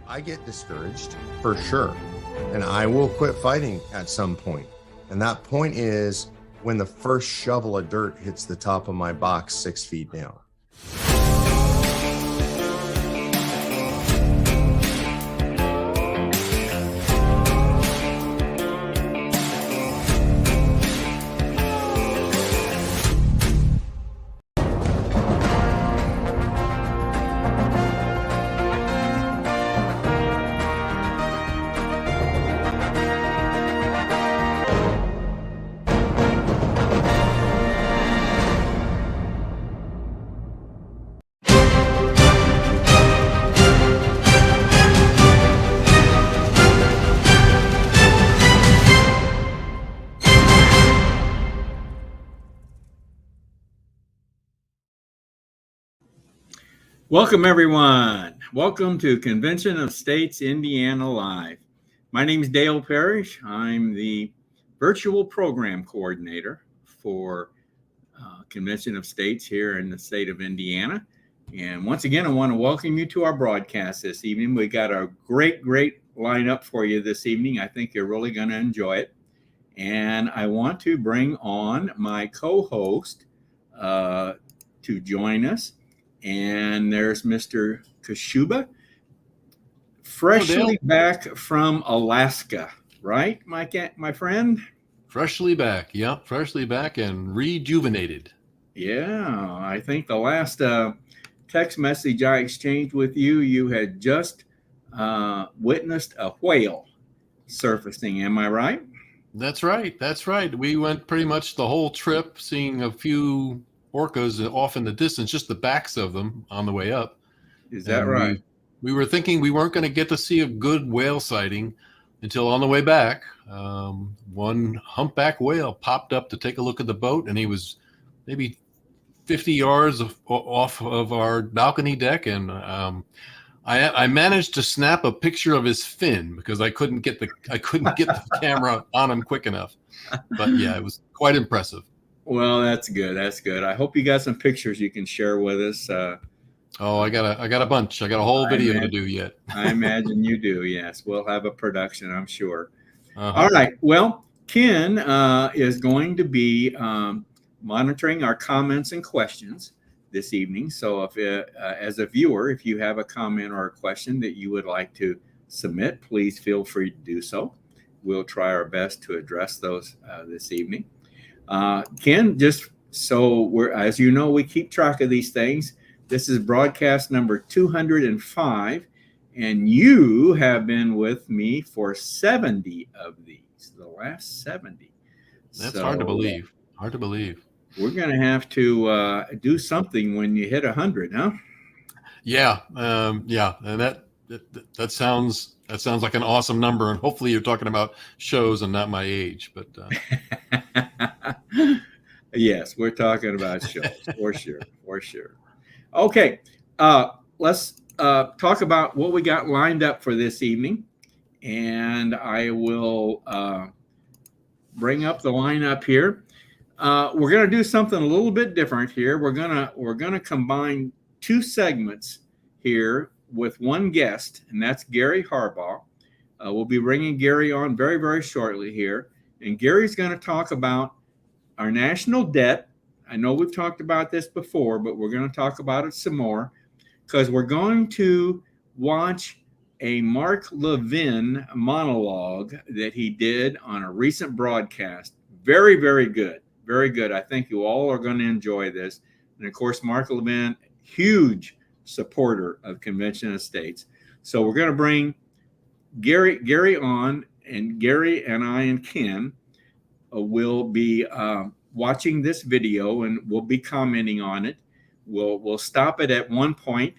I get discouraged for sure, and I will quit fighting at some point. And that point is when the first shovel of dirt hits the top of my box 6 feet down. Welcome, everyone. Welcome to Convention of States Indiana Live. My name is Dale Parrish. I'm the virtual program coordinator for Convention of States here in the state of Indiana. And once again, I want to welcome you to our broadcast this evening. We got a great lineup for you this evening. I think you're really going to enjoy it. And I want to bring on my co-host to join us. And there's Mr. Kashuba, freshly back from Alaska, right, my friend? Freshly back, yep, freshly back and rejuvenated. Yeah, I think the last text message I exchanged with you, you had just witnessed a whale surfacing. Am I right? That's right. We went pretty much the whole trip, seeing a few orcas off in the distance, just the backs of them on the way up. Is that right? We were thinking we weren't going to get to see a good whale sighting until on the way back. One humpback whale popped up to take a look at the boat, and he was maybe 50 yards off of our balcony deck, and I managed to snap a picture of his fin because I couldn't get the camera on him quick enough. But yeah, it was quite impressive. Well, that's good. I hope you got some pictures you can share with us. I got a bunch. I got a whole video to do yet. I imagine you do. Yes, we'll have a production, I'm sure. All right. Well, Ken is going to be monitoring our comments and questions this evening. So if as a viewer, if you have a comment or a question that you would like to submit, please feel free to do so. We'll try our best to address those this evening. Ken, just so as you know, we keep track of these things. This is broadcast number 205, and you have been with me for 70 of these, the last 70. That's hard to believe. We're going to have to do something when you hit 100, huh? Yeah. And that sounds like an awesome number. And hopefully you're talking about shows and not my age, but yes, we're talking about shows for sure. Okay. Let's talk about what we got lined up for this evening. And I will bring up the lineup here. We're going to do something a little bit different here. We're gonna combine two segments here with one guest, and that's Gary Harbaugh. We'll be bringing Gary on very, very shortly here, and Gary's going to talk about our national debt. I know we've talked about this before, but we're going to talk about it some more because we're going to watch a Mark Levin monologue that he did on a recent broadcast. Very, very good. Very good. I think you all are going to enjoy this. And of course, Mark Levin, huge supporter of Convention of States. So we're going to bring Gary on, and Gary and I and Ken will be watching this video, and we'll be commenting on it. We'll stop it at one point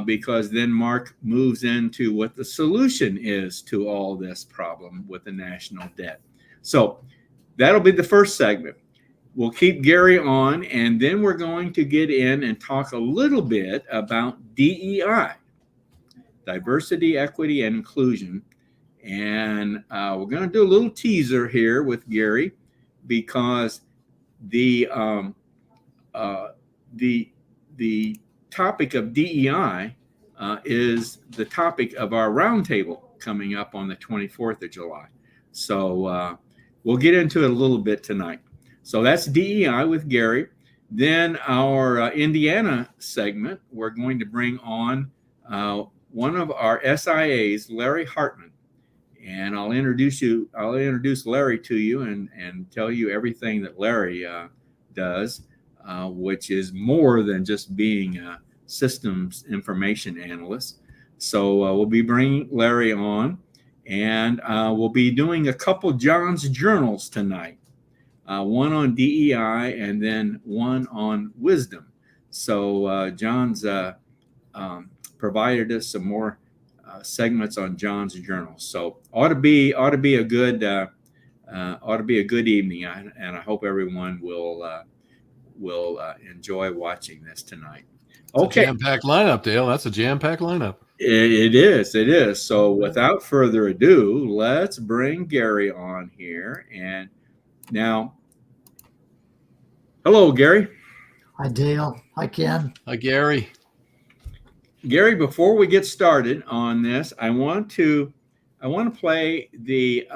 because then Mark moves into what the solution is to all this problem with the national debt. So that'll be the first segment. We'll keep Gary on, and then we're going to get in and talk a little bit about DEI, diversity, equity, and inclusion. And we're going to do a little teaser here with Gary because the topic of DEI is the topic of our roundtable coming up on the 24th of July. So we'll get into it a little bit tonight. So that's DEI with Gary. Then our Indiana segment, we're going to bring on one of our SIAs, Larry Hartman. And I'll introduce Larry to you and tell you everything that Larry does, which is more than just being a systems information analyst. So we'll be bringing Larry on, and we'll be doing a couple John's journals tonight, one on DEI and then one on wisdom. So John's provided us some more segments on John's journal. So ought to be a good evening, and I hope everyone will enjoy watching this tonight. Okay, jam-packed lineup, Dale. That's a jam-packed lineup. It is. So without further ado, let's bring Gary on here. And now, hello, Gary. Hi, Dale. Hi, Ken. Hi, Gary. Gary, before we get started on this, I want to play the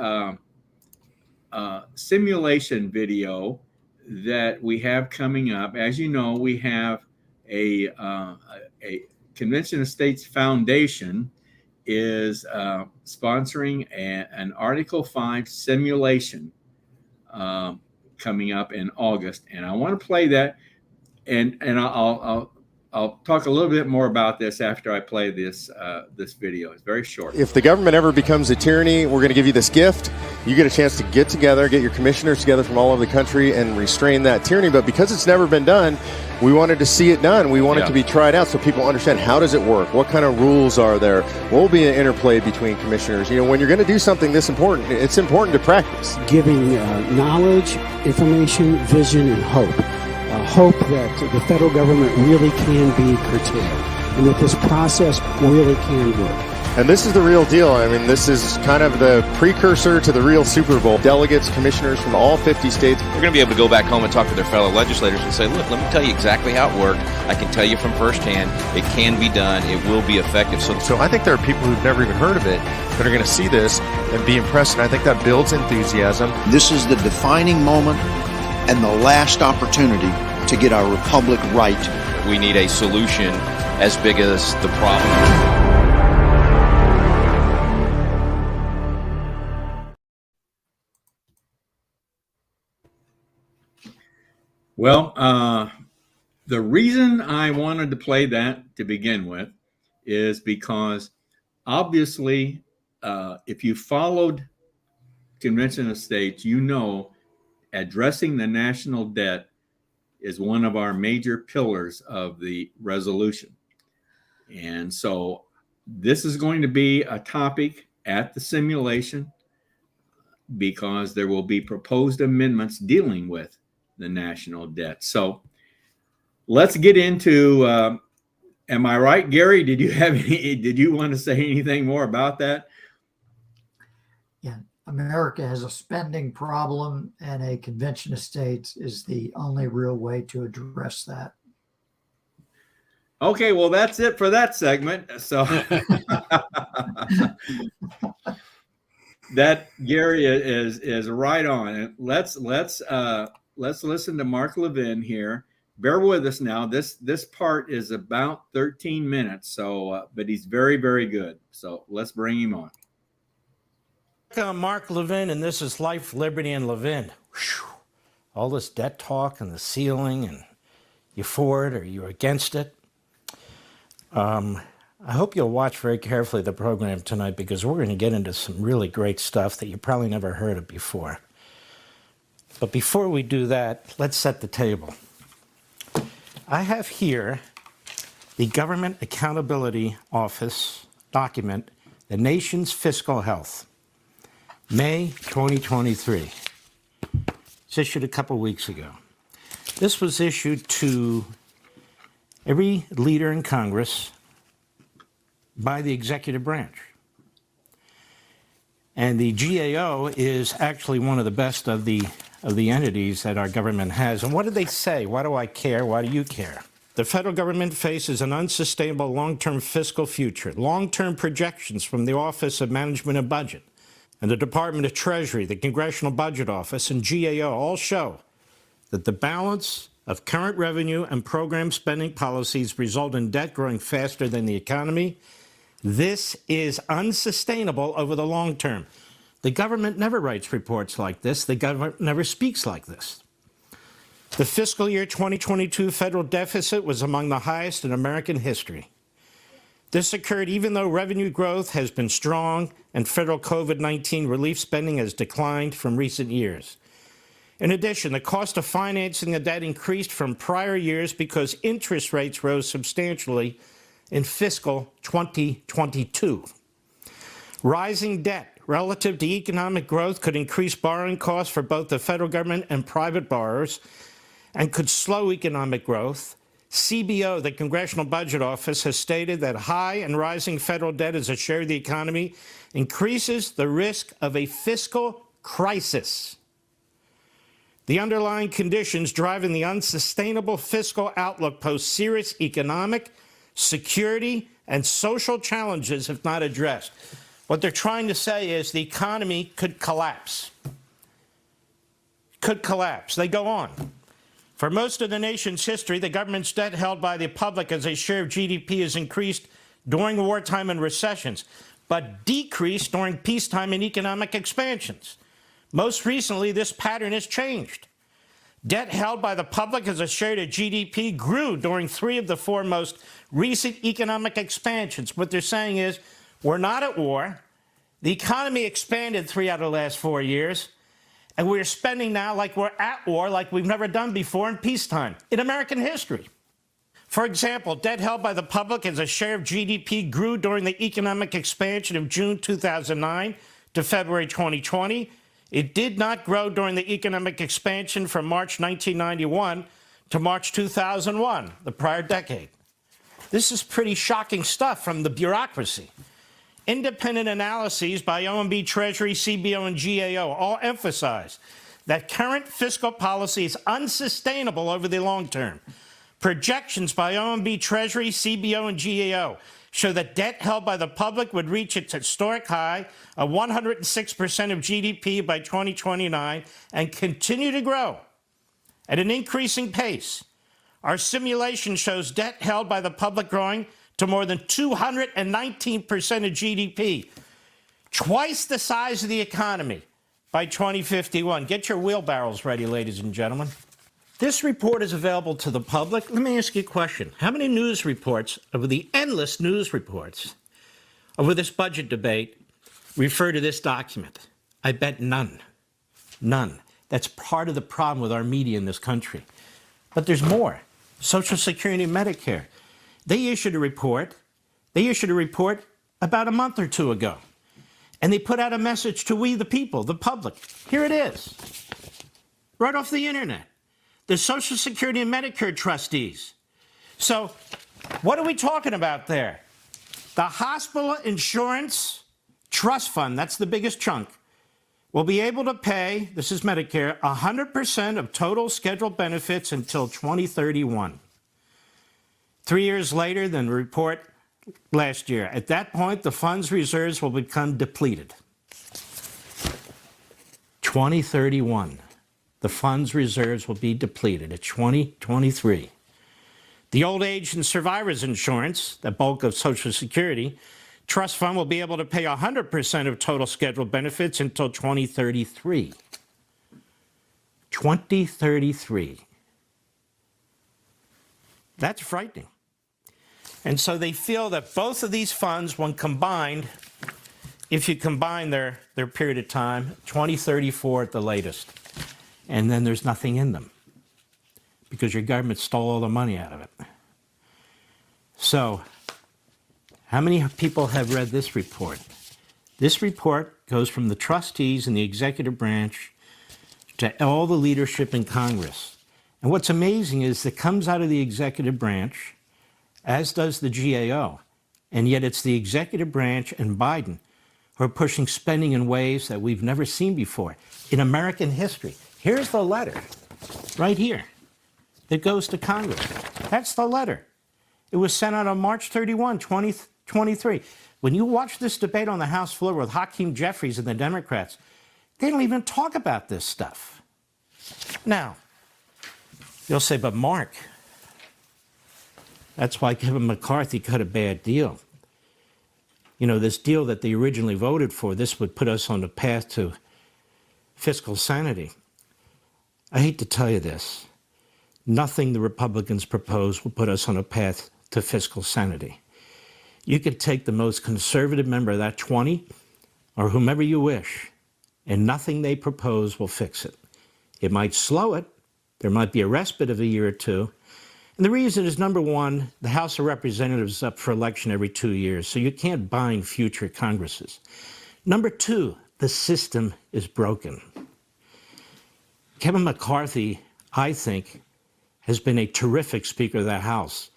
simulation video that we have coming up. As you know, we have a Convention of States Foundation is sponsoring an Article 5 simulation coming up in August, and I want to play that, and I'll talk a little bit more about this after I play this video. It's very short. If the government ever becomes a tyranny, we're going to give you this gift. You get a chance to get together, get your commissioners together from all over the country and restrain that tyranny. But because it's never been done, we wanted to see it done. We want it to be tried out so people understand, how does it work? What kind of rules are there? What will be an interplay between commissioners? You know, when you're going to do something this important, it's important to practice. Giving knowledge, information, vision, and hope. Hope that the federal government really can be curtailed and that this process really can work. And this is the real deal. I mean, this is kind of the precursor to the real Super Bowl. Delegates, commissioners from all 50 states. We're going to be able to go back home and talk to their fellow legislators and say, look, let me tell you exactly how it worked. I can tell you from firsthand, it can be done. It will be effective. So I think there are people who've never even heard of it that are going to see this and be impressed. And I think that builds enthusiasm. This is the defining moment and the last opportunity to get our republic right. We need a solution as big as the problem. Well, the reason I wanted to play that to begin with is because obviously, if you followed Convention of States, you know addressing the national debt is one of our major pillars of the resolution. And so this is going to be a topic at the simulation because there will be proposed amendments dealing with the national debt. So let's get into, am I right, Gary? Did you want to say anything more about that? Yeah, America has a spending problem, and a Convention of States is the only real way to address that. Okay, well, that's it for that segment. So that Gary is right on. Let's listen to Mark Levin here. Bear with us now. This part is about 13 minutes. So, but he's very, very good. So let's bring him on. I'm Mark Levin, and this is Life, Liberty, and Levin. Whew. All this debt talk and the ceiling, and you for it or you're against it. I hope you'll watch very carefully the program tonight, because we're going to get into some really great stuff that you probably never heard of before. But before we do that, let's set the table. I have here the Government Accountability Office document, The Nation's Fiscal Health, May 2023. It's issued a couple weeks ago. This was issued to every leader in Congress by the executive branch. And the GAO is actually one of the best of the entities that our government has. And what do they say? Why do I care? Why do you care? the federal government faces an unsustainable long-term fiscal future. Long-term projections from the Office of Management and Budget and the Department of Treasury, the Congressional Budget Office, and GAO all show that the balance of current revenue and program spending policies result in debt growing faster than the economy. This is unsustainable over the long term. The government never writes reports like this. The government never speaks like this. The fiscal year 2022 federal deficit was among the highest in American history. This occurred even though revenue growth has been strong and federal COVID-19 relief spending has declined from recent years. In addition, the cost of financing the debt increased from prior years because interest rates rose substantially in fiscal 2022. Rising debt relative to economic growth could increase borrowing costs for both the federal government and private borrowers and could slow economic growth. CBO, the Congressional Budget Office, has stated that high and rising federal debt as a share of the economy increases the risk of a fiscal crisis. The underlying conditions driving the unsustainable fiscal outlook pose serious economic, security, and social challenges if not addressed. What they're trying to say is the economy could collapse. Could collapse. They go on. For most of the nation's history, the government's debt held by the public as a share of GDP has increased during wartime and recessions, but decreased during peacetime and economic expansions. Most recently, this pattern has changed. Debt held by the public as a share of GDP grew during 3 of the 4 most recent economic expansions. What they're saying is, we're not at war. The economy expanded 3 out of the last 4 years. And we're spending now like we're at war, like we've never done before in peacetime, in American history. For example, debt held by the public as a share of GDP grew during the economic expansion of June 2009 to February 2020. It did not grow during the economic expansion from March 1991 to March 2001, the prior decade. This is pretty shocking stuff from the bureaucracy. Independent analyses by OMB, Treasury, CBO, and GAO all emphasize that current fiscal policy is unsustainable over the long term. Projections by OMB, Treasury, CBO, and GAO show that debt held by the public would reach its historic high of 106% of GDP by 2029 and continue to grow at an increasing pace. Our simulation shows debt held by the public growing to more than 219% of GDP, twice the size of the economy by 2051. Get your wheelbarrows ready, ladies and gentlemen. This report is available to the public. Let me ask you a question. How many news reports, over the endless news reports, over this budget debate, refer to this document? I bet none. None. That's part of the problem with our media in this country. But there's more. Social Security and Medicare. They issued a report. They issued a report about a month or 2 ago. And they put out a message to we, the people, the public. Here it is. Right off the internet. The Social Security and Medicare trustees. So what are we talking about there? The Hospital Insurance Trust Fund, that's the biggest chunk, will be able to pay, this is Medicare, 100% of total scheduled benefits until 2031. 3 years later than the report last year. At that point, the fund's reserves will become depleted. 2031. The fund's reserves will be depleted at 2023. The old age and survivors insurance, the bulk of Social Security, trust fund will be able to pay 100% of total scheduled benefits until 2033. 2033. That's frightening. And so they feel that both of these funds, when combined, if you combine their period of time, 2034 at the latest. And then there's nothing in them because your government stole all the money out of it. So, how many people have read this report? This report goes from the trustees and the executive branch to all the leadership in Congress. And what's amazing is it comes out of the executive branch, as does the GAO, and yet it's the executive branch and Biden who are pushing spending in ways that we've never seen before in American history. Here's the letter, right here, that goes to Congress. That's the letter. It was sent out on March 31, 2023. When you watch this debate on the House floor with Hakeem Jeffries and the Democrats, they don't even talk about this stuff. Now, you'll say, but Mark, that's why Kevin McCarthy cut a bad deal. You know, this deal that they originally voted for, this would put us on the path to fiscal sanity. I hate to tell you this. Nothing the Republicans propose will put us on a path to fiscal sanity. You could take the most conservative member of that 20 or whomever you wish, and nothing they propose will fix it. It might slow it. There might be a respite of a year or two. And the reason is, number one, the House of Representatives is up for election every 2 years, so you can't bind future Congresses. Number two, the system is broken. Kevin McCarthy, I think, has been a terrific Speaker of the House.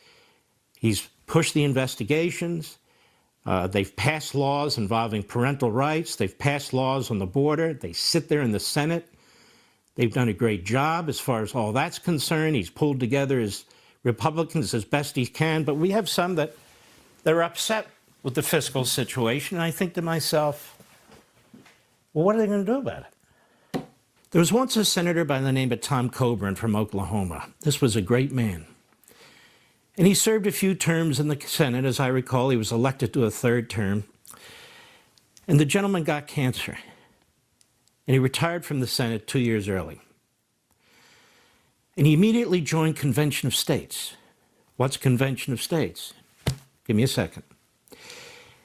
He's pushed the investigations. They've passed laws involving parental rights. They've passed laws on the border. They sit there in the Senate. They've done a great job as far as all that's concerned. He's pulled together his Republicans as best he can, but we have some that they're upset with the fiscal situation. And I think to myself, well, what are they going to do about it? There was once a senator by the name of Tom Coburn from Oklahoma. This was a great man. And he served a few terms in the Senate. As I recall, he was elected to a third term. And the gentleman got cancer. And he retired from the Senate 2 years early. And he immediately joined Convention of States. What's Convention of States? Give me a second.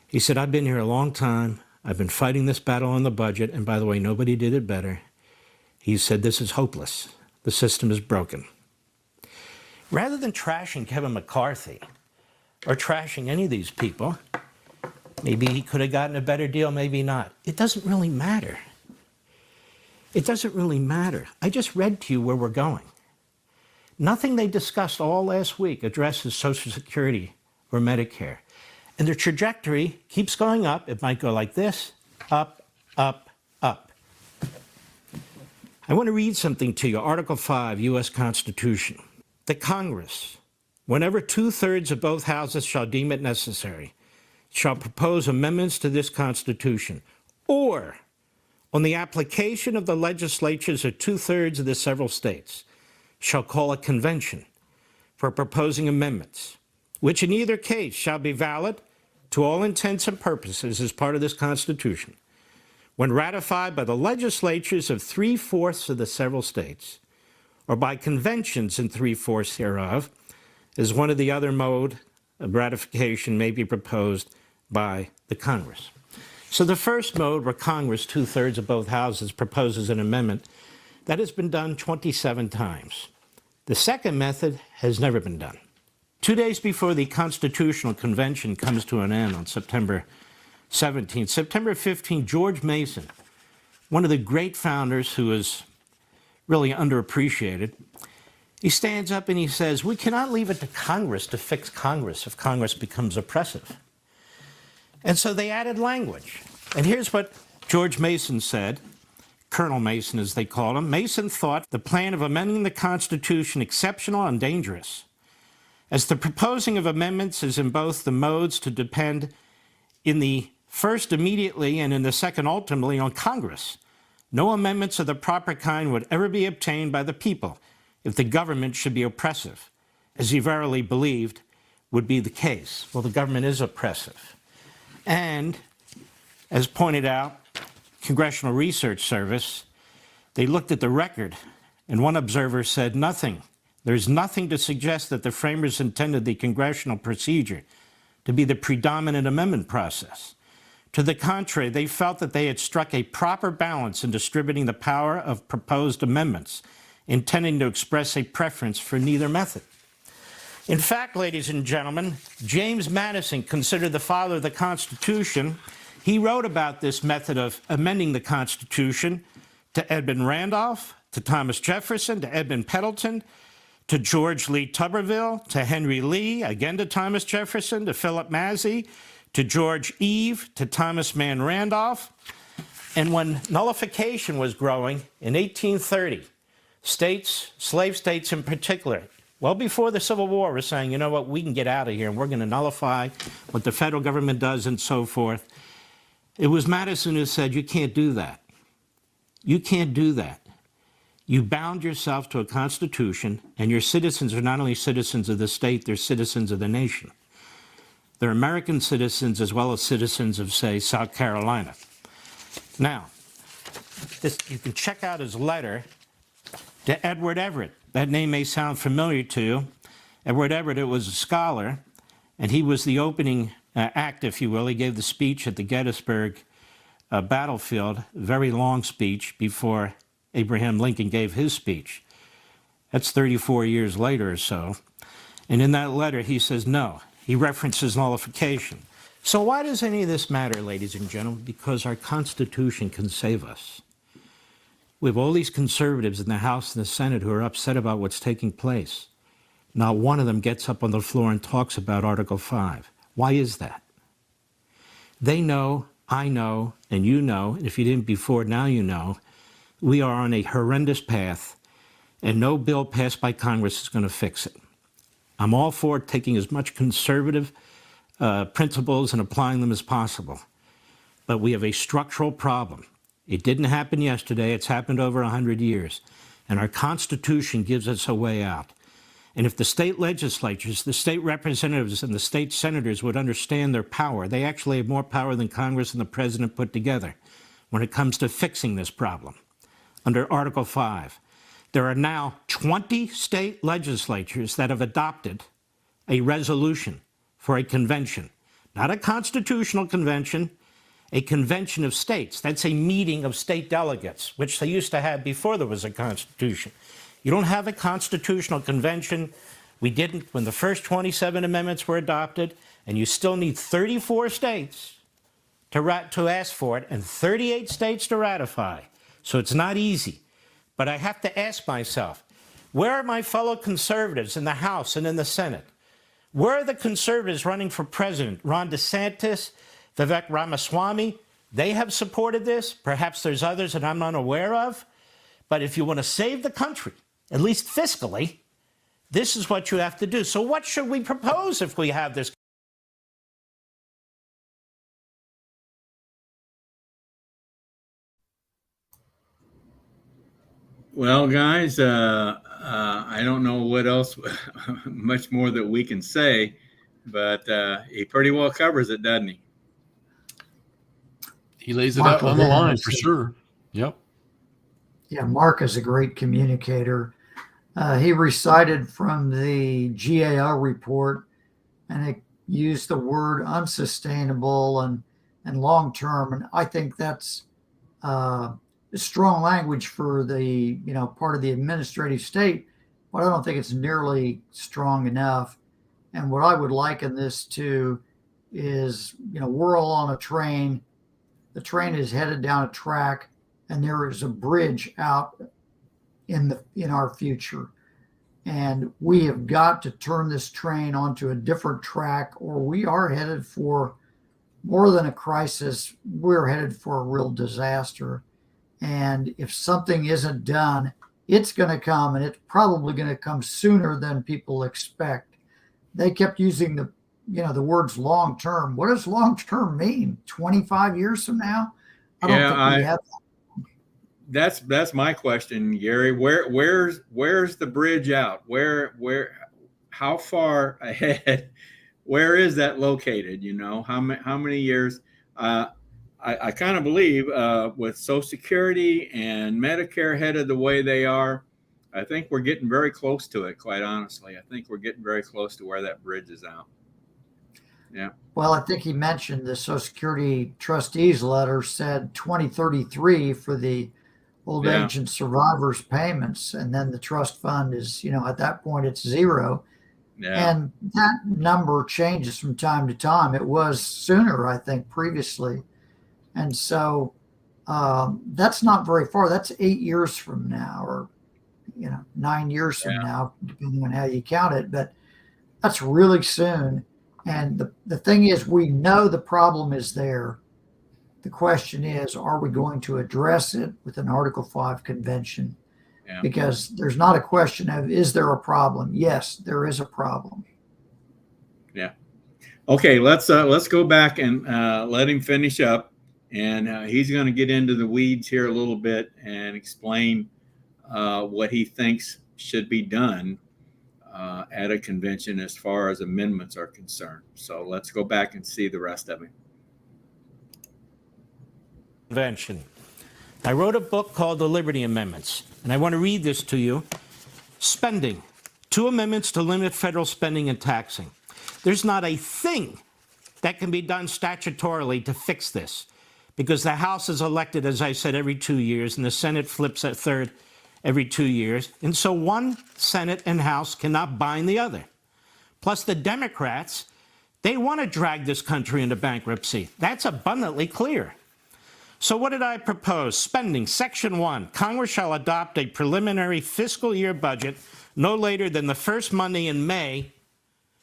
He said, I've been here a long time. I've been fighting this battle on the budget. And by the way, nobody did it better. He said, this is hopeless. The system is broken. Rather than trashing Kevin McCarthy or trashing any of these people, maybe he could have gotten a better deal, maybe not. It doesn't really matter. It doesn't really matter. I just read to you where we're going. Nothing they discussed all last week addresses Social Security or Medicare. And their trajectory keeps going up. It might go like this, up, up, up. I want to read something to you. Article 5, U.S. Constitution. The Congress, whenever 2/3 of both houses shall deem it necessary, shall propose amendments to this Constitution, or on the application of the legislatures of 2/3 of the several states, shall call a convention for proposing amendments, which in either case shall be valid to all intents and purposes as part of this Constitution, when ratified by the legislatures of 3/4 of the several states, or by conventions in 3/4 thereof, as one of the other mode of ratification may be proposed by the Congress. So the first mode, where Congress, 2/3 of both houses, proposes an amendment, that has been done 27 times. The second method has never been done. 2 days before the Constitutional Convention comes to an end on September 17th, September 15th, George Mason, one of the great founders who is really underappreciated, he stands up and he says, we cannot leave it to Congress to fix Congress if Congress becomes oppressive. And so they added language. And here's what George Mason said, Colonel Mason as they called him. Mason thought the plan of amending the Constitution exceptional and dangerous, as the proposing of amendments is in both the modes to depend in the first immediately and in the second ultimately on Congress. No amendments of the proper kind would ever be obtained by the people if the government should be oppressive, as he verily believed would be the case. Well, the government is oppressive. And, as pointed out, Congressional Research Service, they looked at the record, and one observer said nothing. There's nothing to suggest that the framers intended the congressional procedure to be the predominant amendment process. To the contrary, they felt that they had struck a proper balance in distributing the power of proposed amendments, intending to express a preference for neither method. In fact, ladies and gentlemen, James Madison, considered the father of the Constitution, he wrote about this method of amending the Constitution to Edmund Randolph, to Thomas Jefferson, to Edmund Pendleton, to George Lee Tuberville, to Henry Lee, again to Thomas Jefferson, to Philip Massey, to George Eve, to Thomas Mann Randolph. And when nullification was growing in 1830, states, slave states in particular, well before the Civil War, were saying, you know what, we can get out of here and we're going to nullify what the federal government does and so forth. It was Madison who said, you can't do that. You can't do that. You bound yourself to a constitution, and your citizens are not only citizens of the state, they're citizens of the nation. They're American citizens as well as citizens of, say, South Carolina. Now, you can check out his letter to Edward Everett. That name may sound familiar to you. Edward Everett was a scholar, and he was the opening act, if you will. He gave the speech at the Gettysburg battlefield, a very long speech before Abraham Lincoln gave his speech. That's 34 years later or so. And in that letter, he says no. He references nullification. So why does any of this matter, ladies and gentlemen? Because our Constitution can save us. We have all these conservatives in the House and the Senate who are upset about what's taking place. Not one of them gets up on the floor and talks about Article 5. Why is that? They know, I know, and you know, and if you didn't before, now you know, we are on a horrendous path, and no bill passed by Congress is going to fix it. I'm all for taking as much conservative principles and applying them as possible. But we have a structural problem. It didn't happen yesterday. It's happened over 100 years. And our Constitution gives us a way out. And if the state legislatures, the state representatives, and the state senators would understand their power, they actually have more power than Congress and the president put together when it comes to fixing this problem. Under Article 5, there are now 20 state legislatures that have adopted a resolution for a convention, not a constitutional convention, a convention of states. That's a meeting of state delegates, which they used to have before there was a constitution. You don't have a constitutional convention. We didn't when the first 27 amendments were adopted, and you still need 34 states to ask for it and 38 states to ratify. So it's not easy. But I have to ask myself, where are my fellow conservatives in the House and in the Senate? Where are the conservatives running for president? Ron DeSantis, Vivek Ramaswamy, they have supported this. Perhaps there's others that I'm unaware of. But if you want to save the country, at least fiscally, this is what you have to do. So what should we propose if we have this? Well, guys, I don't know what else, much more that we can say, but he pretty well covers it, doesn't he? He lays it out on the line for sure. Yep. Yeah, Mark is a great communicator. He recited from the GAO report, and it used the word unsustainable and long-term. And I think that's strong language for the, part of the administrative state, but I don't think it's nearly strong enough. And what I would liken this to is, we're all on a train. The train is headed down a track, and there is a bridge out in our future. And we have got to turn this train onto a different track, or we are headed for more than a crisis. We're headed for a real disaster. And if something isn't done, it's going to come, and it's probably going to come sooner than people expect. They kept using the words long term. What does long term mean? 25 years from now? I don't think we have that. That's my question, Gary. Where's the bridge out? How far ahead? Where is that located? How many years? I kind of believe with Social Security and Medicare headed the way they are, I think we're getting very close to it, quite honestly. I think we're getting very close to where that bridge is out. Yeah. Well, I think he mentioned the Social Security trustees letter said 2033 for the old age and survivors payments. And then the trust fund is, at that point it's zero. Yeah. And that number changes from time to time. It was sooner, I think, previously. And so that's not very far. That's 8 years from now, or 9 years from now, depending on how you count it. But that's really soon. And the thing is, we know the problem is there. The question is, are we going to address it with an Article 5 convention? Yeah. because there's not a question of, is there a problem? Yes, there is a problem. Yeah. Okay, let's go back and let him finish up, and he's going to get into the weeds here a little bit and explain what he thinks should be done at a convention as far as amendments are concerned. So let's go back and see the rest of it. Convention. I wrote a book called The Liberty Amendments, and I want to read this to you. Spending. 2 amendments to limit federal spending and taxing. There's not a thing that can be done statutorily to fix this, because the House is elected, as I said, every 2 years, and the Senate flips a third every 2 years. And so one Senate and House cannot bind the other. Plus, the Democrats, they want to drag this country into bankruptcy. That's abundantly clear. So what did I propose? Spending. Section 1, Congress shall adopt a preliminary fiscal year budget no later than the first Monday in May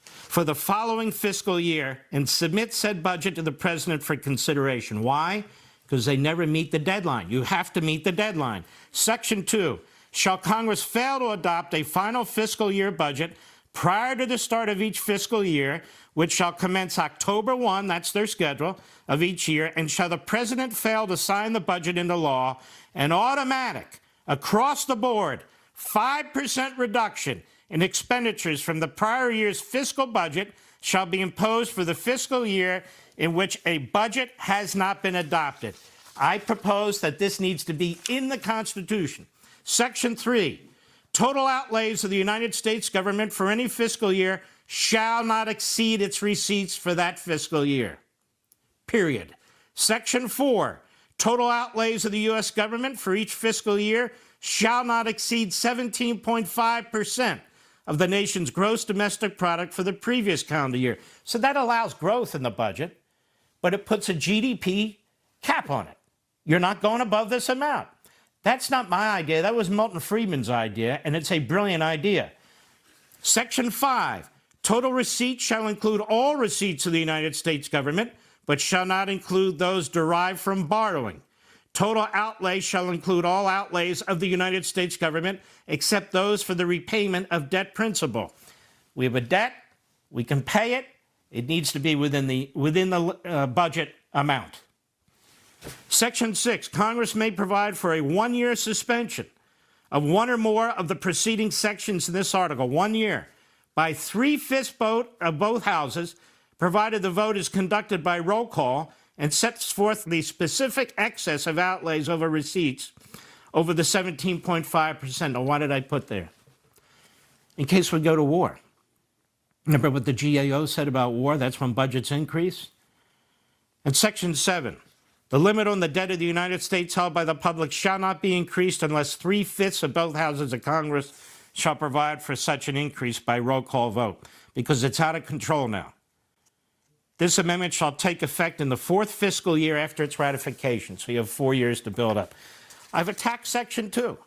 for the following fiscal year and submit said budget to the president for consideration. Why? Because they never meet the deadline. You have to meet the deadline. Section 2, shall Congress fail to adopt a final fiscal year budget prior to the start of each fiscal year, which shall commence October 1, that's their schedule, of each year, and shall the president fail to sign the budget into law, an automatic, across the board, 5% reduction in expenditures from the prior year's fiscal budget shall be imposed for the fiscal year in which a budget has not been adopted. I propose that this needs to be in the Constitution. Section 3, total outlays of the United States government for any fiscal year shall not exceed its receipts for that fiscal year. Period. Section 4, total outlays of the U.S. government for each fiscal year shall not exceed 17.5% of the nation's gross domestic product for the previous calendar year. So that allows growth in the budget, but it puts a GDP cap on it. You're not going above this amount. That's not my idea. That was Milton Friedman's idea, and it's a brilliant idea. Section 5, total receipts shall include all receipts of the United States government, but shall not include those derived from borrowing. Total outlay shall include all outlays of the United States government, except those for the repayment of debt principal. We have a debt. We can pay it. It needs to be within the budget amount. Section 6, Congress may provide for a 1-year suspension of one or more of the preceding sections in this article, 1 year, by 3/5 vote of both houses, provided the vote is conducted by roll call and sets forth the specific excess of outlays over receipts over the 17.5%. Now, why did I put there? In case we go to war. Remember what the GAO said about war? That's when budgets increase. And Section 7, the limit on the debt of the United States held by the public shall not be increased unless 3/5 of both houses of Congress shall provide for such an increase by roll call vote, because it's out of control now. This amendment shall take effect in the 4th fiscal year after its ratification, so you have 4 years to build up. I've attacked Section 2.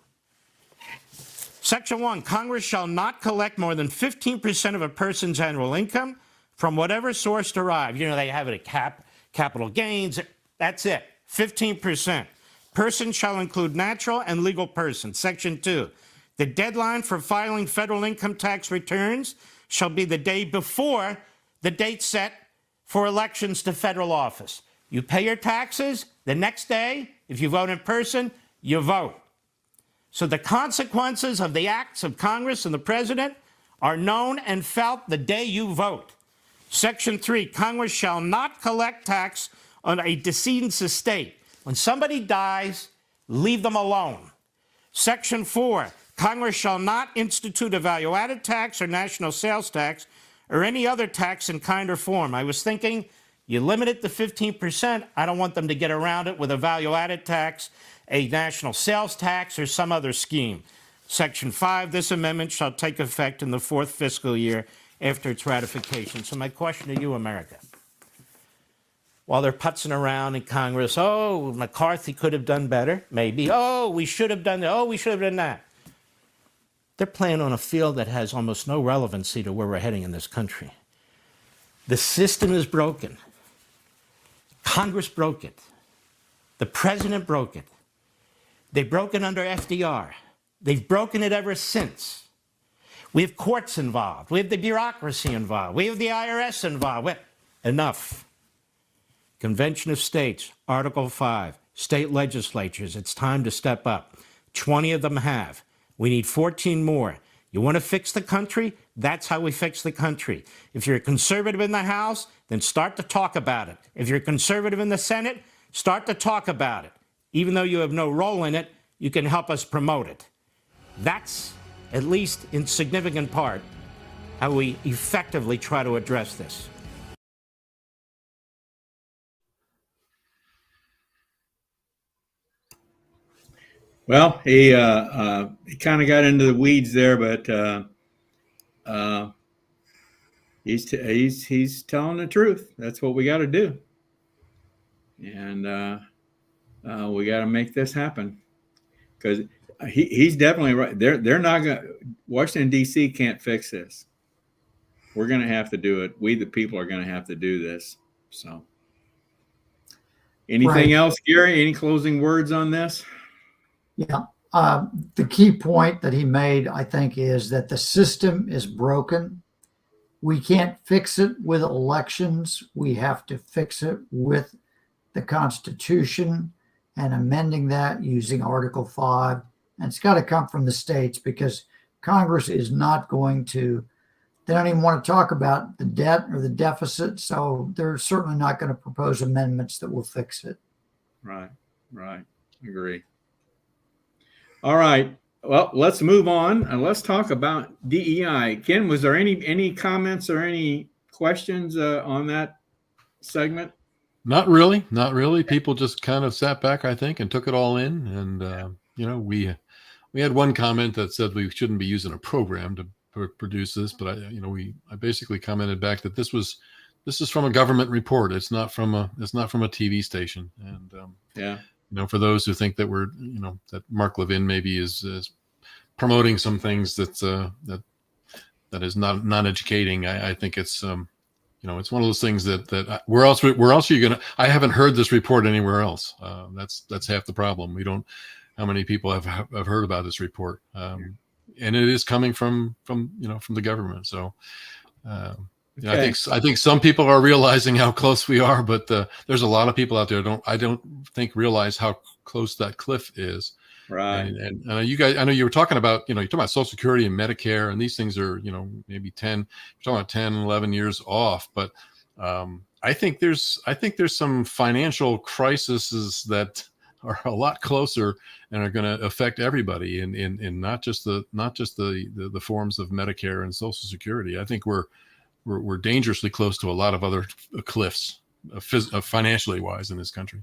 Section 1, Congress shall not collect more than 15% of a person's annual income from whatever source derived. You know, they have it at capital gains. That's it, 15%. Person shall include natural and legal persons. Section 2, the deadline for filing federal income tax returns shall be the day before the date set for elections to federal office. You pay your taxes, the next day, if you vote in person, you vote. So the consequences of the acts of Congress and the president are known and felt the day you vote. Section 3, Congress shall not collect tax on a decedent's estate. When somebody dies, leave them alone. Section 4, Congress shall not institute a value-added tax or national sales tax or any other tax in kind or form. I was thinking, you limit it to 15%. I don't want them to get around it with a value-added tax, a national sales tax, or some other scheme. Section 5, this amendment shall take effect in the 4th fiscal year after its ratification. So my question to you, America, while they're putzing around in Congress, oh, McCarthy could have done better, maybe. Oh, we should have done that. Oh, we should have done that. They're playing on a field that has almost no relevancy to where we're heading in this country. The system is broken. Congress broke it. The president broke it. They broke it under FDR. They've broken it ever since. We have courts involved. We have the bureaucracy involved. We have the IRS involved. Enough. Convention of States, Article 5, state legislatures, it's time to step up. 20 of them have. We need 14 more. You want to fix the country? That's how we fix the country. If you're a conservative in the House, then start to talk about it. If you're a conservative in the Senate, start to talk about it. Even though you have no role in it, you can help us promote it. That's, at least in significant part, how we effectively try to address this. Well, he kind of got into the weeds there, but he's telling the truth. That's what we got to do, and we got to make this happen, because he's definitely right. They're not going. Washington D.C. can't fix this. We're going to have to do it. We, the people, are going to have to do this. So, anything else, Gary? Any closing words on this? Yeah. The key point that he made, I think, is that the system is broken. We can't fix it with elections. We have to fix it with the Constitution and amending that using Article 5. And it's got to come from the states, because Congress is not going to, they don't even want to talk about the debt or the deficit. So they're certainly not going to propose amendments that will fix it. Right. Agree. All right. Well, let's move on and let's talk about DEI. Ken, was there any comments or any questions on that segment? Not really. People just kind of sat back, I think, and took it all in. And we had one comment that said we shouldn't be using a program to produce this, but I basically commented back that this is from a government report. It's not from a TV station. And for those who think that that Mark Levin maybe is promoting some things that is not educating, I think it's it's one of those things that where else are you gonna? I haven't heard this report anywhere else. That's half the problem. We don't. How many people have heard about this report? And it is coming from the government. So. Okay. I think some people are realizing how close we are, but there's a lot of people out there I don't think realize how close that cliff is. Right. And you guys, I know you were talking about, you're talking about Social Security and Medicare, and these things are, maybe 10, you're talking about 10, 11 years off. But I think there's some financial crises that are a lot closer and are going to affect everybody in not just the forms of Medicare and Social Security. I think we're dangerously close to a lot of other cliffs, financially wise, in this country.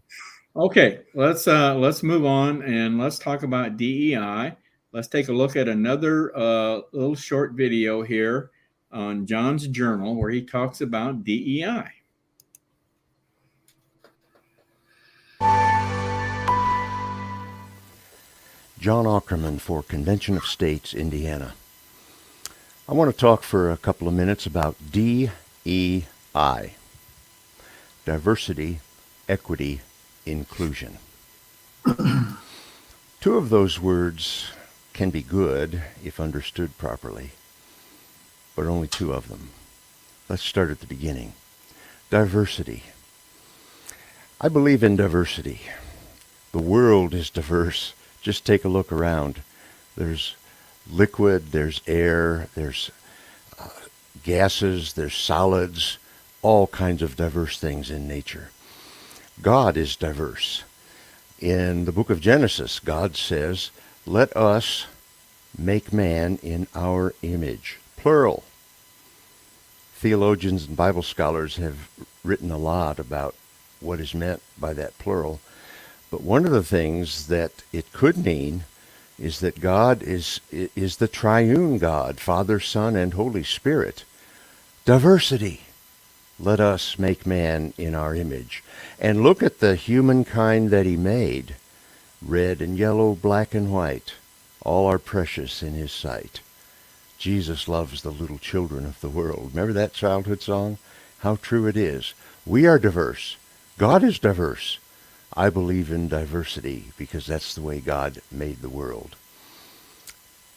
Okay, let's move on and let's talk about DEI. Let's take a look at another little short video here on John's journal where he talks about DEI. John Ackerman for Convention of States, Indiana. I want to talk for a couple of minutes about DEI, diversity, equity, inclusion. Two of those words can be good if understood properly, but only two of them. Let's start at the beginning. Diversity. I believe in diversity. The world is diverse. Just take a look around. There's liquid, there's air, there's gases, there's solids, all kinds of diverse things in nature. God is diverse. In the book of Genesis, God says, "Let us make man in our image," plural. Theologians and Bible scholars have written a lot about what is meant by that plural. But one of the things that it could mean is that God is the triune God, Father, Son, and Holy Spirit. Diversity. Let us make man in our image. And look at the humankind that he made. Red and yellow, black and white. All are precious in his sight. Jesus loves the little children of the world. Remember that childhood song? How true it is. We are diverse. God is diverse. I believe in diversity because that's the way God made the world.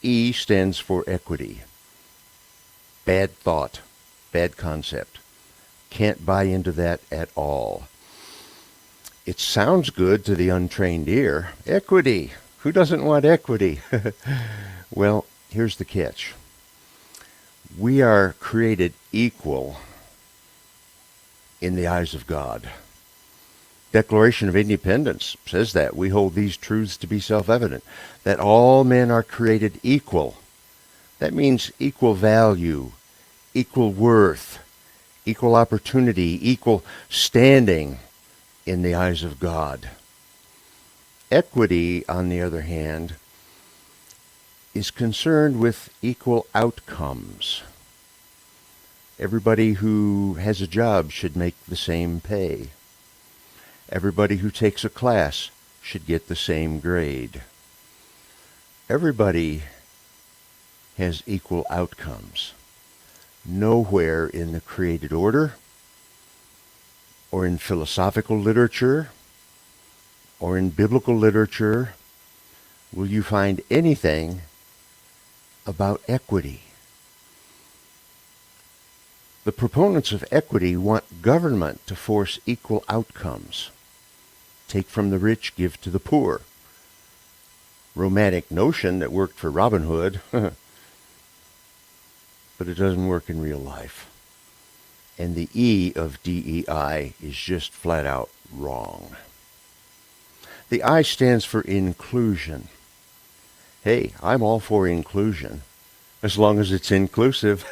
E stands for equity. Bad thought, bad concept. Can't buy into that at all. It sounds good to the untrained ear. Equity. Who doesn't want equity? Well, here's the catch. We are created equal in the eyes of God. Declaration of Independence says that. We hold these truths to be self-evident, that all men are created equal. That means equal value, equal worth, equal opportunity, equal standing in the eyes of God. Equity, on the other hand, is concerned with equal outcomes. Everybody who has a job should make the same pay. Everybody who takes a class should get the same grade. Everybody has equal outcomes. Nowhere in the created order, or in philosophical literature, or in biblical literature, will you find anything about equity. The proponents of equity want government to force equal outcomes. Take from the rich, give to the poor. Romantic notion that worked for Robin Hood, but it doesn't work in real life. And the E of DEI is just flat out wrong. The I stands for inclusion. Hey, I'm all for inclusion, as long as it's inclusive,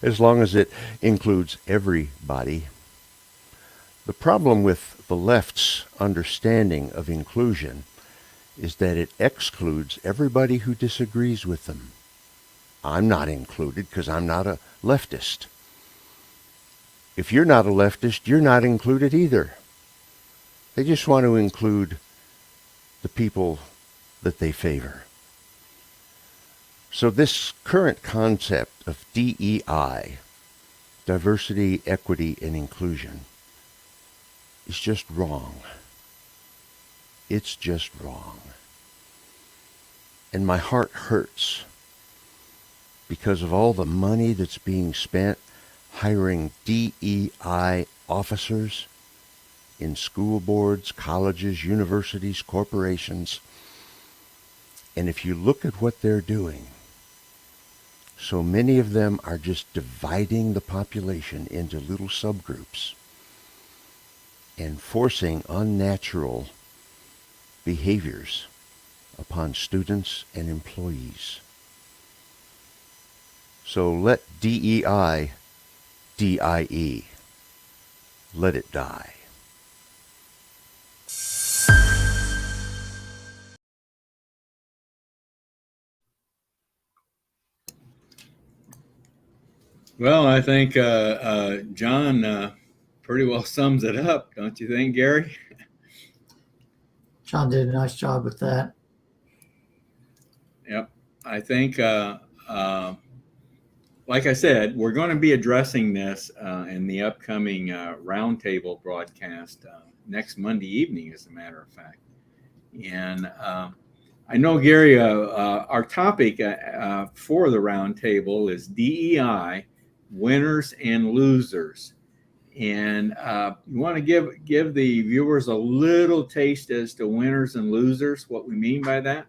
as long as it includes everybody. The problem with the left's understanding of inclusion is that it excludes everybody who disagrees with them. I'm not included because I'm not a leftist. If you're not a leftist, you're not included either. They just want to include the people that they favor. So this current concept of DEI, diversity, equity, and inclusion, is just wrong. It's just wrong. And my heart hurts because of all the money that's being spent hiring DEI officers in school boards, colleges, universities, corporations. And if you look at what they're doing, so many of them are just dividing the population into little subgroups and forcing unnatural behaviors upon students and employees. So let DEI DIE. Let it die. Well, I think John pretty well sums it up, don't you think, Gary? John did a nice job with that. Yep. I think, like I said, we're going to be addressing this in the upcoming roundtable broadcast next Monday evening, as a matter of fact. And I know, Gary, our topic for the roundtable is DEI, winners and losers. And you want to give the viewers a little taste as to winners and losers, what we mean by that?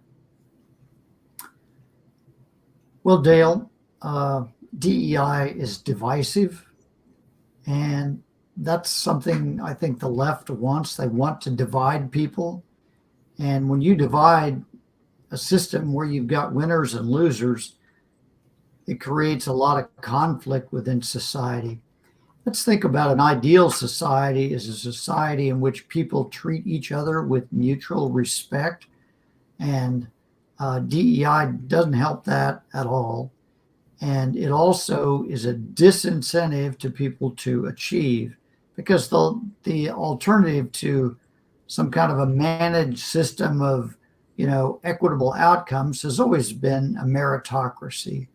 Well, Dale, DEI is divisive, and that's something I think the left wants. They want to divide people. And when you divide a system where you've got winners and losers, it creates a lot of conflict within society. Let's think about an ideal society as a society in which people treat each other with mutual respect. And DEI doesn't help that at all. And it also is a disincentive to people to achieve, because the alternative to some kind of a managed system of, equitable outcomes has always been a meritocracy,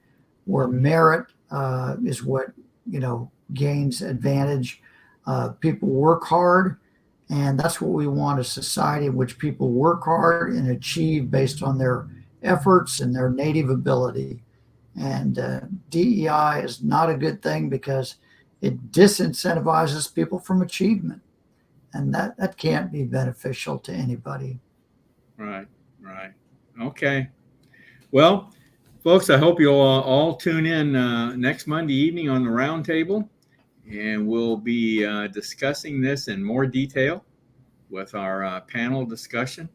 where merit is what, gains advantage. People work hard, and that's what we want, a society in which people work hard and achieve based on their efforts and their native ability. And DEI is not a good thing because it disincentivizes people from achievement. And that can't be beneficial to anybody. Right. Okay. Well, folks, I hope you'll all tune in next Monday evening on the roundtable, and we'll be discussing this in more detail with our panel discussion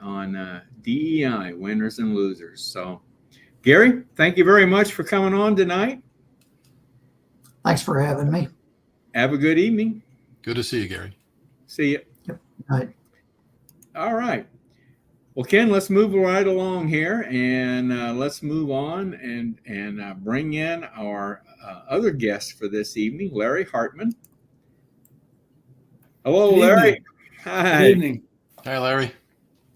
on DEI, winners and losers. So, Gary, thank you very much for coming on tonight. Thanks for having me. Have a good evening. Good to see you, Gary. See you. Yep. Right. All right. Well, Ken, let's move right along here, and let's move on and bring in our other guest for this evening, Larry Hartman. Hello, Good Larry. evening. Hi. Good evening. Hi, Larry.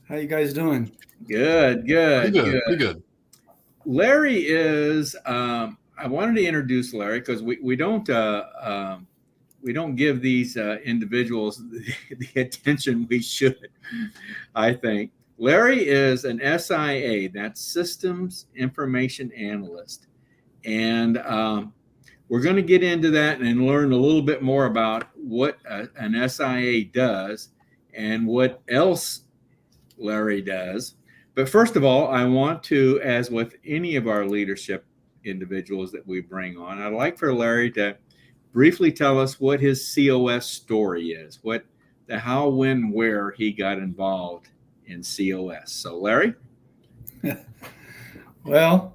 How you guys doing? Good. Pretty good. Larry is. I wanted to introduce Larry because we don't give these individuals the attention we should, I think. Larry is an SIA, that's Systems Information Analyst. And we're going to get into that and learn a little bit more about what an SIA does and what else Larry does. But first of all, I want to, as with any of our leadership individuals that we bring on, I'd like for Larry to briefly tell us what his COS story is, what the how, when, where he got involved in COS. So, Larry? Well,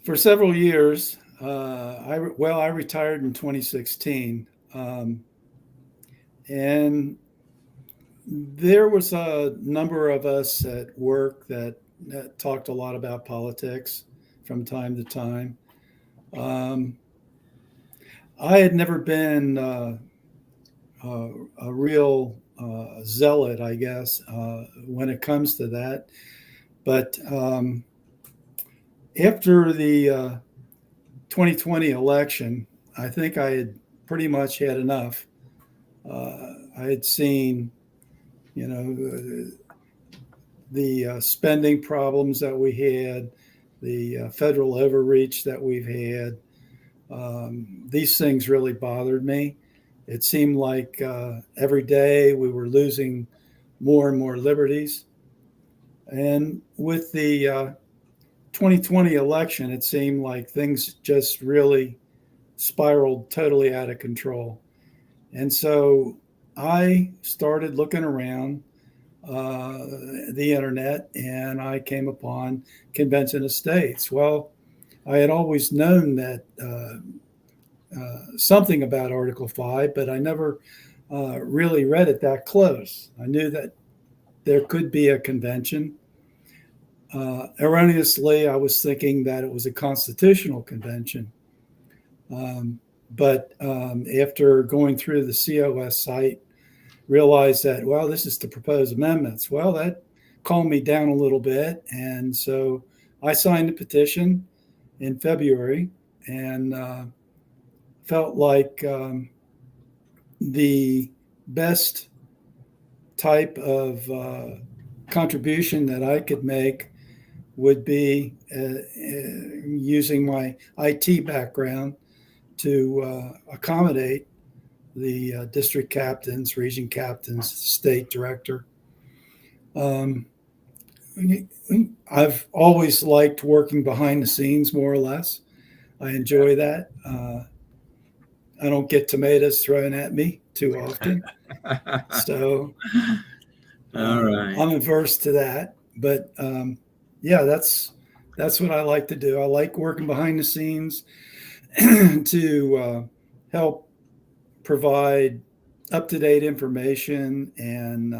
for several years, I retired in 2016, and there was a number of us at work that talked a lot about politics from time to time. I had never been a real zealot, I guess, when it comes to that. But after the 2020 election, I think I had pretty much had enough. I had seen, the spending problems that we had, the federal overreach that we've had. These things really bothered me. It seemed like every day we were losing more and more liberties. And with the 2020 election, it seemed like things just really spiraled totally out of control. And so I started looking around the internet, and I came upon Convention of States. Well, I had always known that something about Article 5, but I never really read it that close. I knew that there could be a convention. Erroneously, I was thinking that it was a constitutional convention. But after going through the COS site, realized that, well, this is to propose amendments. Well, that calmed me down a little bit. And so I signed a petition in February and felt like the best type of contribution that I could make would be using my IT background to accommodate the district captains, region captains, state director. I've always liked working behind the scenes, more or less. I enjoy that. I don't get tomatoes thrown at me too often. So all right. I'm averse to that. But yeah, that's what I like to do. I like working behind the scenes to help provide up-to-date information and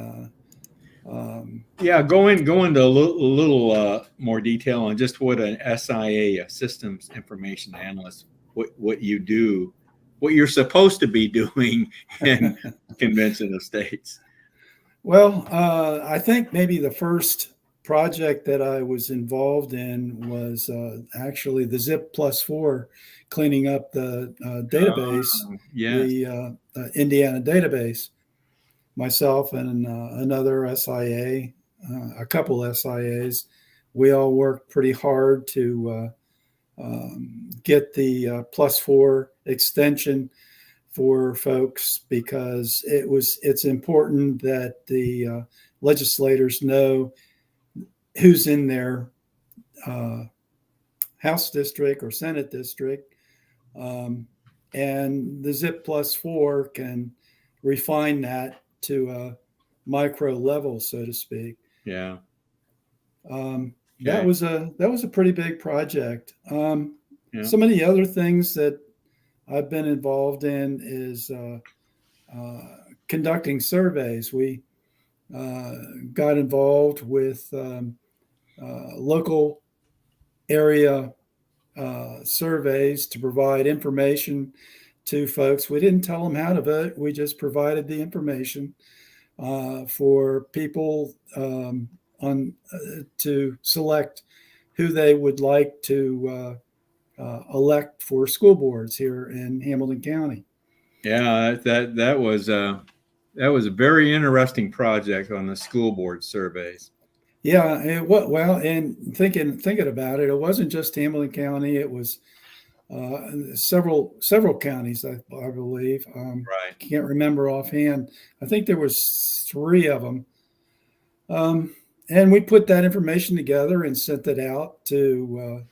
go into a little more detail on just what an SIA, a Systems Information Analyst, what you do, what you're supposed to be doing in Convention of States. Well, I think maybe the first project that I was involved in was actually the ZIP +4, cleaning up the database, the Indiana database. Myself and another SIA, a couple SIAs, we all worked pretty hard to get the +4 extension for folks, because it's important that the legislators know who's in their House district or Senate district. And the zip +4 can refine that to a micro level, so to speak. Yeah. That was a pretty big project. Yeah. Some of the other things that I've been involved in is conducting surveys. We got involved with local area surveys to provide information to folks. We didn't tell them how to vote. We just provided the information for people to select who they would like to elect for school boards here in Hamilton County. Yeah, that was a very interesting project on the school board surveys. Yeah, and thinking about it, it wasn't just Hamilton County. It was several counties, I believe. Right. Can't remember offhand. I think there was 3 of them. And we put that information together and sent it out to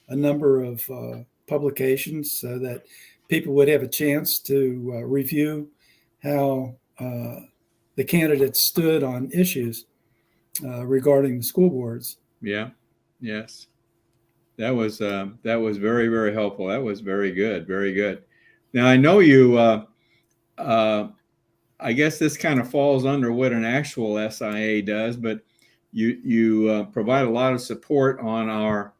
a number of publications so that people would have a chance to review how the candidates stood on issues regarding the school boards. Yeah. Yes. That was very, very helpful. That was very good. Very good. Now I know you. I guess this kind of falls under what an actual SIA does, but you provide a lot of support on our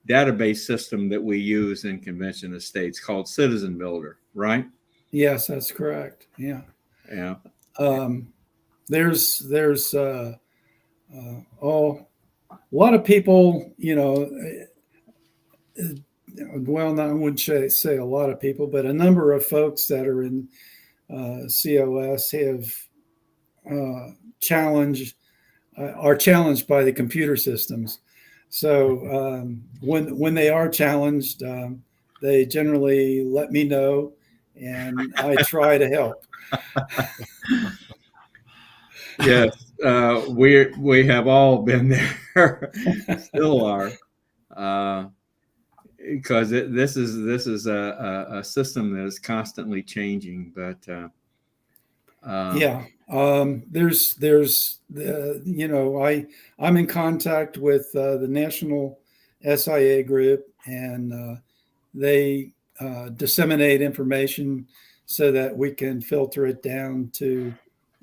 database system that we use in Convention of States called Citizen Builder, right? Yes, that's correct. Yeah. Yeah. There's a lot of people, well, I wouldn't say a lot of people, but a number of folks that are in COS have are challenged by the computer systems. So when they are challenged, they generally let me know, and I try to help. Yes, we have all been there, still are, because this is a system that is constantly changing. But yeah, there's I'm in contact with the National SIA group, and they disseminate information so that we can filter it down to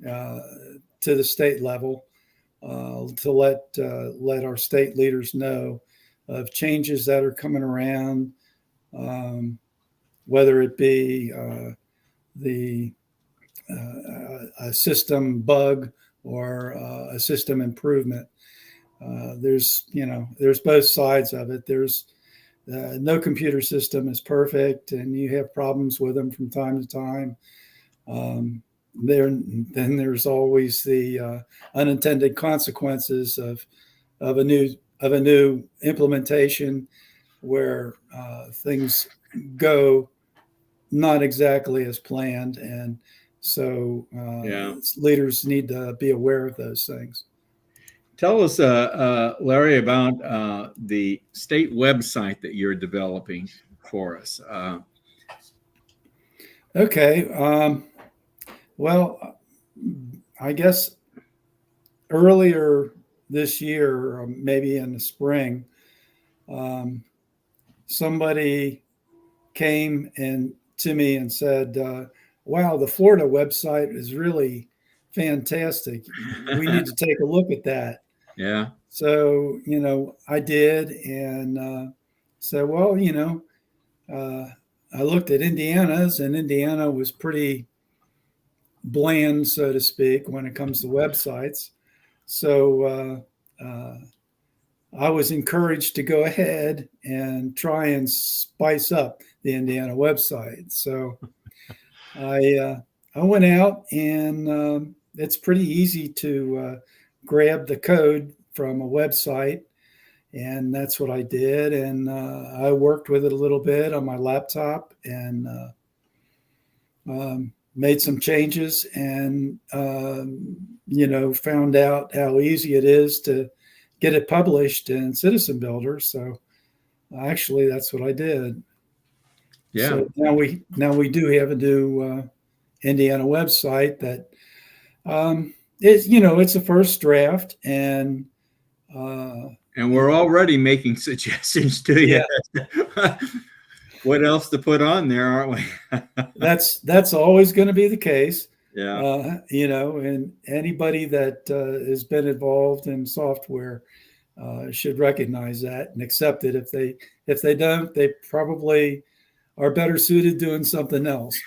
the state level, to let our state leaders know of changes that are coming around, whether it be a system bug or a system improvement. There's both sides of it. There's no computer system is perfect, and you have problems with them from time to time. Then there's always the unintended consequences of a new implementation where things go not exactly as planned, and so leaders need to be aware of those things. Tell us, Larry, about the state website that you're developing for us. Okay. Well, I guess earlier this year, or maybe in the spring, somebody came to me and said, wow, the Florida website is really fantastic. We need to take a look at that. Yeah. So, I did, and said, well, I looked at Indiana's, and Indiana was pretty bland, so to speak, when it comes to websites. So I was encouraged to go ahead and try and spice up the Indiana website. So I went out, and it's pretty easy to grab the code from a website And that's what I did. And I worked with it a little bit on my laptop and made some changes and, found out how easy it is to get it published in Citizen Builder. So actually, that's what I did. Yeah. So now we do have a new Indiana website that is, it's a first draft, and we're already making suggestions to you. Yeah. What else to put on there, aren't we? That's always going to be the case. Yeah. And anybody that has been involved in software should recognize that and accept it. If they don't, they probably are better suited doing something else.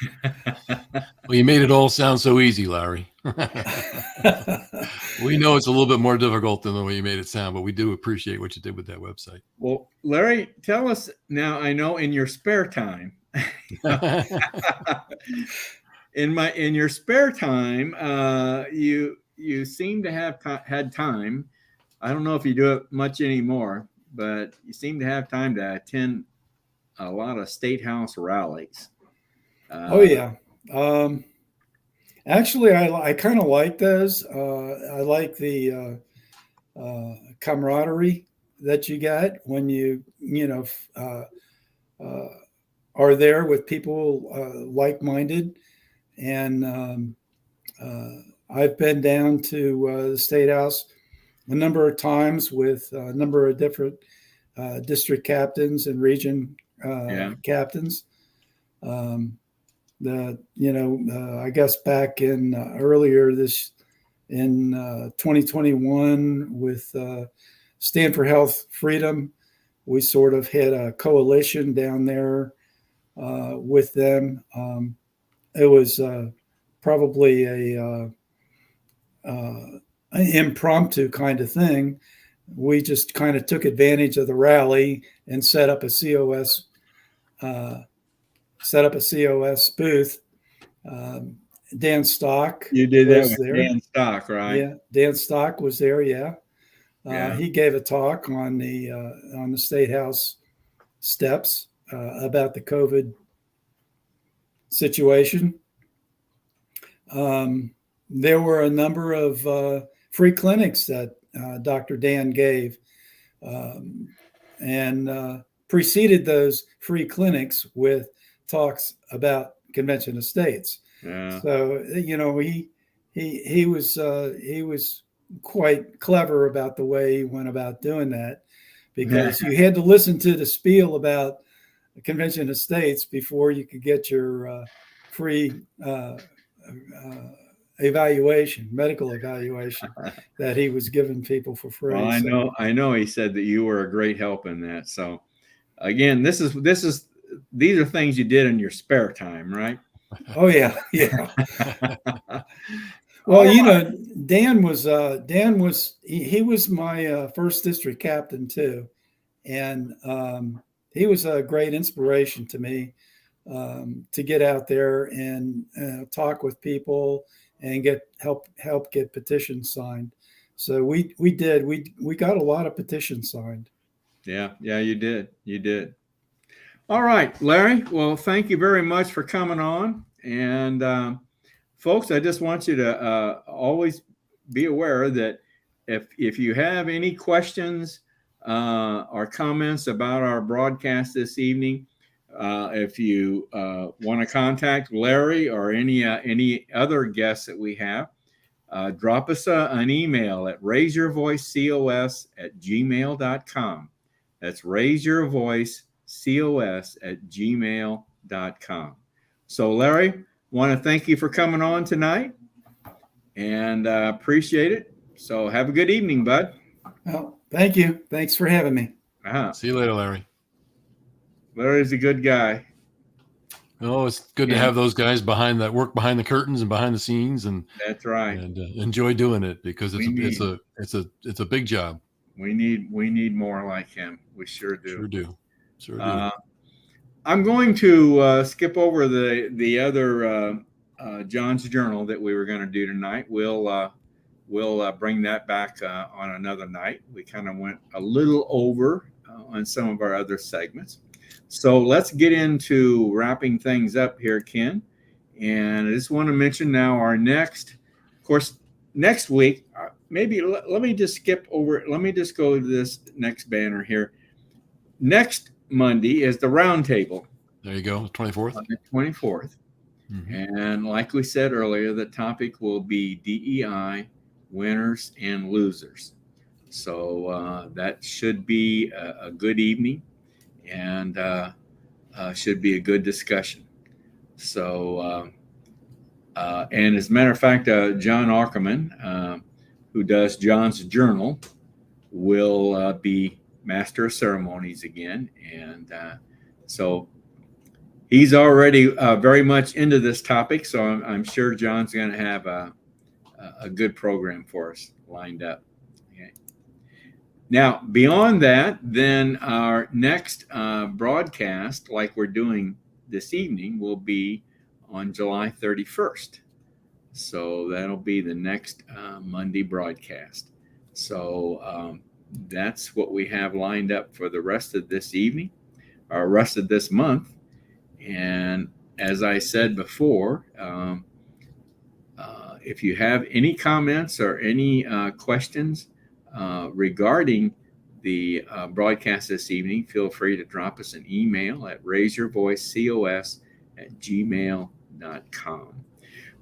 Well, you made it all sound so easy, Larry. We know it's a little bit more difficult than the way you made it sound, but we do appreciate what you did with that website. Well, Larry, tell us now, I know in your spare time, in your spare time, you seem to have had time. I don't know if you do it much anymore, but you seem to have time to attend a lot of state house rallies. Oh yeah. Actually, I kind of like those. I like the camaraderie that you get when you are there with people like-minded. And I've been down to the State House a number of times with a number of different district captains and region captains. I guess back in earlier in 2021 with Stand for Health Freedom, we sort of had a coalition down there with them. It was probably an impromptu kind of thing. We just kind of took advantage of the rally and set up a COS booth. Dan Stock. You did that with Dan Stock, right? Yeah, Dan Stock was there. Yeah. He gave a talk on the State House steps about the COVID situation. There were a number of free clinics that Dr. Dan gave, and preceded those free clinics with talks about Convention of States. Yeah. So he was quite clever about the way he went about doing that, because you had to listen to the spiel about the Convention of States before you could get your free medical evaluation that he was giving people for free. Well, I know he said that you were a great help in that. So again, these are things you did in your spare time, right? Oh yeah. Yeah. Well, Dan was my first district captain too. And he was a great inspiration to me to get out there and talk with people and help get petitions signed. So we got a lot of petitions signed. Yeah, you did. All right, Larry. Well, thank you very much for coming on. And folks, I just want you to always be aware that if you have any questions or comments about our broadcast this evening, if you want to contact Larry or any other guests that we have, drop us an email at raiseyourvoicecos@gmail.com. That's raiseyourvoicecos@gmail.com. So, Larry, want to thank you for coming on tonight, and appreciate it. So have a good evening, bud. Well, thank you. Thanks for having me. See you later, Larry. Larry's a good guy. Oh, it's good to have those guys behind the curtains and behind the scenes, and that's right. And enjoy doing it, because it's a big job. We need more like him. We sure do. Sure do. I'm going to skip over the other John's Journal that we were going to do tonight. We'll we'll bring that back on another night. We kind of went a little over on some of our other segments. So let's get into wrapping things up here, Ken. And I just want to mention now our next, of course, next week, maybe let me just skip over. Let me just go to this next banner here. Next Monday is the roundtable. There you go, 24th. On the 24th. Mm-hmm. And like we said earlier, the topic will be DEI, winners and losers. So that should be a good evening and should be a good discussion. So, and as a matter of fact, John Ackerman, who does John's Journal, will be Master of Ceremonies again. And so he's already very much into this topic. So I'm sure John's going to have a good program for us lined up. Okay. Now, beyond that, then our next broadcast, like we're doing this evening, will be on July 31st. So that'll be the next Monday broadcast. So that's what we have lined up for the rest of this evening, or rest of this month. And as I said before, if you have any comments or any questions regarding the broadcast this evening, feel free to drop us an email at raiseyourvoicecos@gmail.com.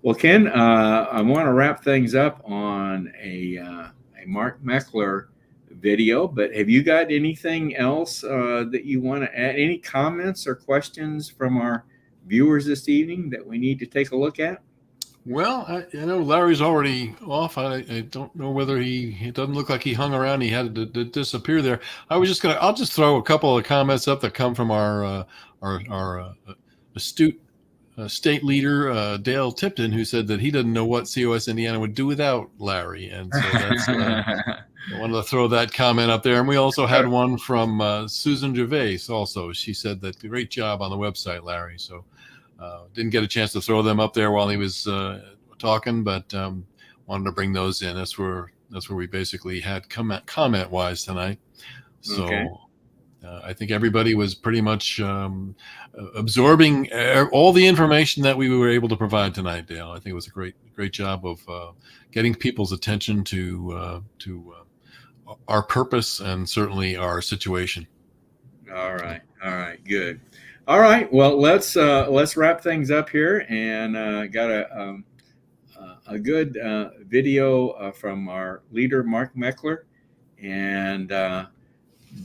Well, Ken, I want to wrap things up on a Mark Meckler video, but have you got anything else that you want to add? Any comments or questions from our viewers this evening that we need to take a look at? Well, I know Larry's already off. I don't know whether it doesn't look like he hung around. He had to disappear there. I'll just throw a couple of comments up that come from our astute state leader, Dale Tipton, who said that he doesn't know what COS Indiana would do without Larry. And so that's, I wanted to throw that comment up there. And we also had one from Susan Gervais also. She said that great job on the website, Larry. So didn't get a chance to throw them up there while he was talking, but wanted to bring those in. That's where we basically had comment wise tonight. So okay. I think everybody was pretty much absorbing all the information that we were able to provide tonight, Dale. I think it was a great job of getting people's attention to our purpose and certainly our situation. All right, good. All right, well, let's wrap things up here, and got a good video from our leader, Mark Meckler, and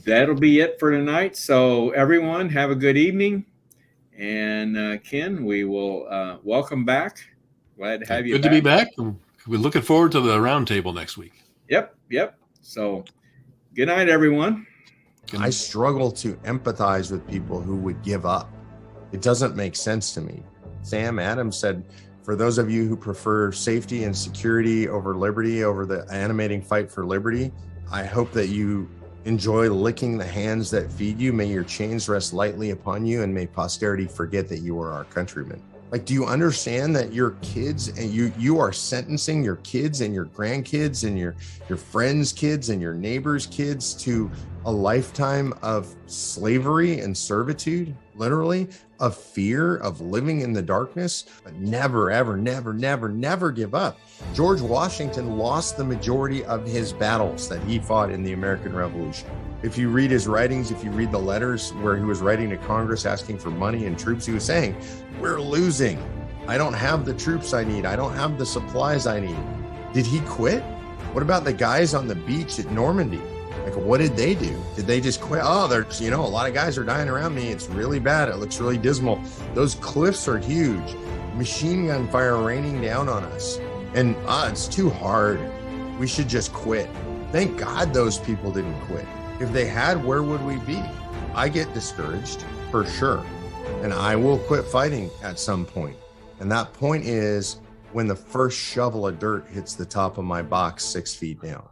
that'll be it for tonight. So everyone, have a good evening, and Ken, we will welcome back. Glad to have you back. Good to be back. We're looking forward to the roundtable next week. Yep. So good night, everyone. I struggle to empathize with people who would give up. It doesn't make sense to me. Sam Adams said, for those of you who prefer safety and security over liberty, over the animating fight for liberty, I hope that you enjoy licking the hands that feed you. May your chains rest lightly upon you, and may posterity forget that you are our countrymen. Like, do you understand that your kids and you are sentencing your kids and your grandkids and your friends' kids and your neighbors' kids to a lifetime of slavery and servitude, literally, of fear, of living in the darkness, but never, ever, never, never, never give up. George Washington lost the majority of his battles that he fought in the American Revolution. If you read his writings, if you read the letters where he was writing to Congress asking for money and troops, he was saying, we're losing. I don't have the troops I need. I don't have the supplies I need. Did he quit? What about the guys on the beach at Normandy? Like, what did they do? Did they just quit? Oh, there's, a lot of guys are dying around me. It's really bad. It looks really dismal. Those cliffs are huge. Machine gun fire raining down on us. And it's too hard. We should just quit. Thank God those people didn't quit. If they had, where would we be? I get discouraged, for sure. And I will quit fighting at some point. And that point is when the first shovel of dirt hits the top of my box 6 feet down.